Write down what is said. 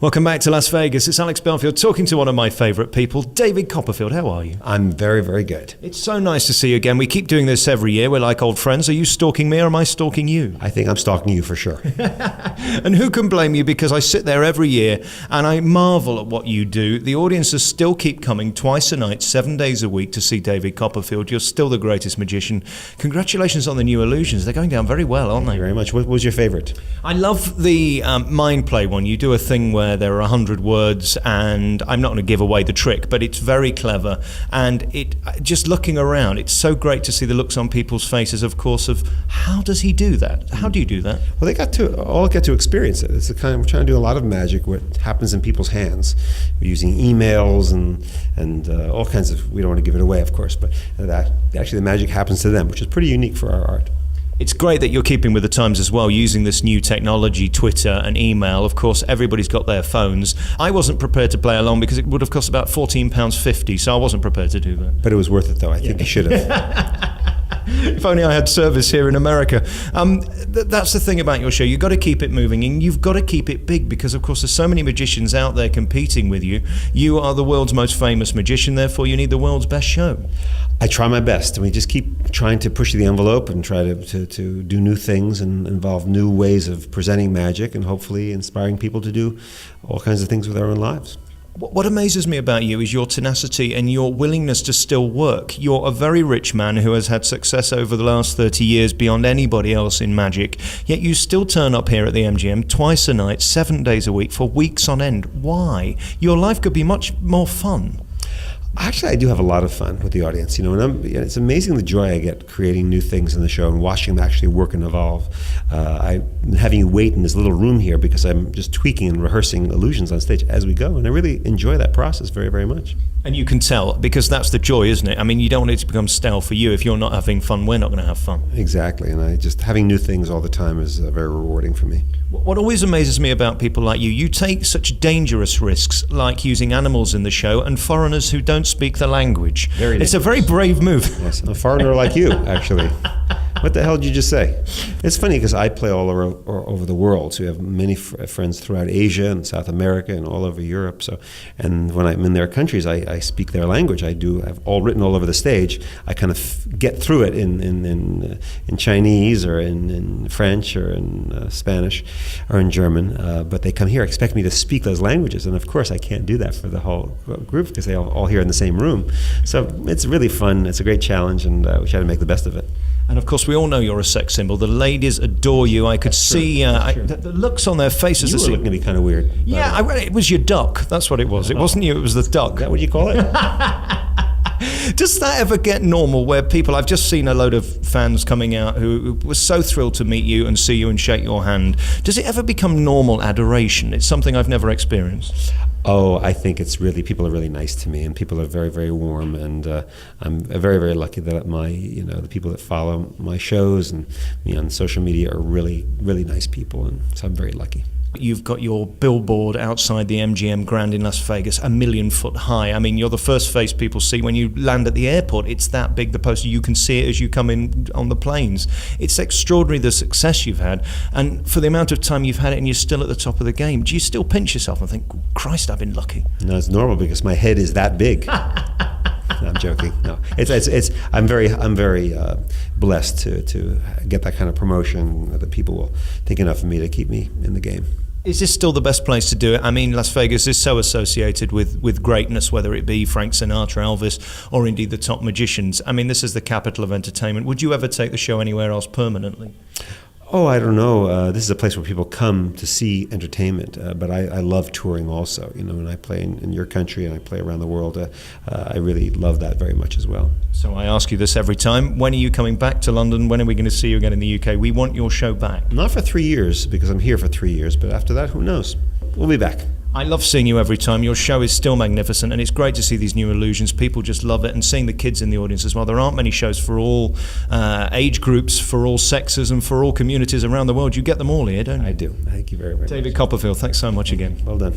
Welcome back to Las Vegas. It's Alex Belfield talking to one of my favourite people, David Copperfield. How are you? I'm very, very good. It's so nice to see you again. We keep doing this every year. We're like old friends. Are you stalking me or am I stalking you? I think I'm stalking you for sure. And who can blame you, because I sit there every year and I marvel at what you do. The audiences still keep coming twice a night, 7 days a week to see David Copperfield. You're still the greatest magician. Congratulations on the new illusions. They're going down very well, aren't they? Thank you very much. What was your favourite? I love the mind play one. You do a thing where there are 100 words, and I'm not going to give away the trick, but it's very clever. And it just looking around, it's so great to see the looks on people's faces, of course, of how does he do that? How do you do that? Well, they all get to experience it. It's the kind of, we're trying to do a lot of magic, what happens in people's hands. We're using emails and all kinds of, we don't want to give it away, of course, but that actually the magic happens to them, which is pretty unique for our art. It's great that you're keeping with the times as well, using this new technology, Twitter and email. Of course, everybody's got their phones. I wasn't prepared to play along because it would have cost about £14.50, so I wasn't prepared to do that. But it was worth it, though. I think you should have. If only I had service here in America. That's the thing about your show. You've got to keep it moving, and you've got to keep it big because, of course, there's so many magicians out there competing with you. You are the world's most famous magician, therefore you need the world's best show. I try my best, and we just keep trying to push the envelope and try to do new things and involve new ways of presenting magic and hopefully inspiring people to do all kinds of things with their own lives. What amazes me about you is your tenacity and your willingness to still work. You're a very rich man who has had success over the last 30 years beyond anybody else in magic, yet you still turn up here at the MGM twice a night, 7 days a week for weeks on end. Why? Your life could be much more fun. Actually, I do have a lot of fun with the audience, and it's amazing the joy I get creating new things in the show and watching them actually work and evolve. I'm having you wait in this little room here because I'm just tweaking and rehearsing illusions on stage as we go, and I really enjoy that process very, very much. And you can tell, because that's the joy, isn't it? I mean, you don't want it to become stale for you. If you're not having fun, we're not going to have fun. Exactly, and having new things all the time is very rewarding for me. What always amazes me about people like you take such dangerous risks, like using animals in the show and foreigners who don't speak the language. It's a very brave move. Yes, a foreigner like you, actually. What the hell did you just say? It's funny because I play all over the world, so we have many friends throughout Asia and South America and all over Europe. And when I'm in their countries, I speak their language. I have all written all over the stage. I kind of get through it in Chinese or in French or in Spanish or in German. But they come here, expect me to speak those languages, and of course I can't do that for the whole group because they all here in the same room. So it's really fun. It's a great challenge, and we try to make the best of it. And of course, we all know you're a sex symbol. The ladies adore you. I could see the looks on their faces. You were looking to be kind of weird. Yeah, it was your duck. That's what it was. It wasn't you, it was the duck. Is that what you call it? Does that ever get normal where people, I've just seen a load of fans coming out who were so thrilled to meet you and see you and shake your hand. Does it ever become normal adoration? It's something I've never experienced. Oh, I think people are really nice to me, and people are very, very warm, and I'm very, very lucky that the people that follow my shows and me on social media are really, really nice people, and so I'm very lucky. You've got your billboard outside the MGM Grand in Las Vegas, 1 million foot high. I mean, you're the first face people see when you land at the airport. It's that big, the poster. You can see it as you come in on the planes. It's extraordinary the success you've had. And for the amount of time you've had it and you're still at the top of the game, do you still pinch yourself and think, Christ, I've been lucky? No, it's normal because my head is that big. No, I'm joking. No, I'm very blessed to get that kind of promotion, that people will think enough of me to keep me in the game. Is this still the best place to do it? I mean, Las Vegas is so associated with greatness, whether it be Frank Sinatra, Elvis, or indeed the top magicians. I mean, this is the capital of entertainment. Would you ever take the show anywhere else permanently? Oh, I don't know. This is a place where people come to see entertainment, but I love touring also. When I play in your country and I play around the world, I really love that very much as well. So I ask you this every time. When are you coming back to London? When are we going to see you again in the UK? We want your show back. Not for 3 years, because I'm here for 3 years, but after that, who knows? We'll be back. I love seeing you every time. Your show is still magnificent, and it's great to see these new illusions. People just love it, and seeing the kids in the audience as well. There aren't many shows for all age groups, for all sexes, and for all communities around the world. You get them all here, don't you? I do. Thank you very much. David Copperfield, thanks so much again. Well done.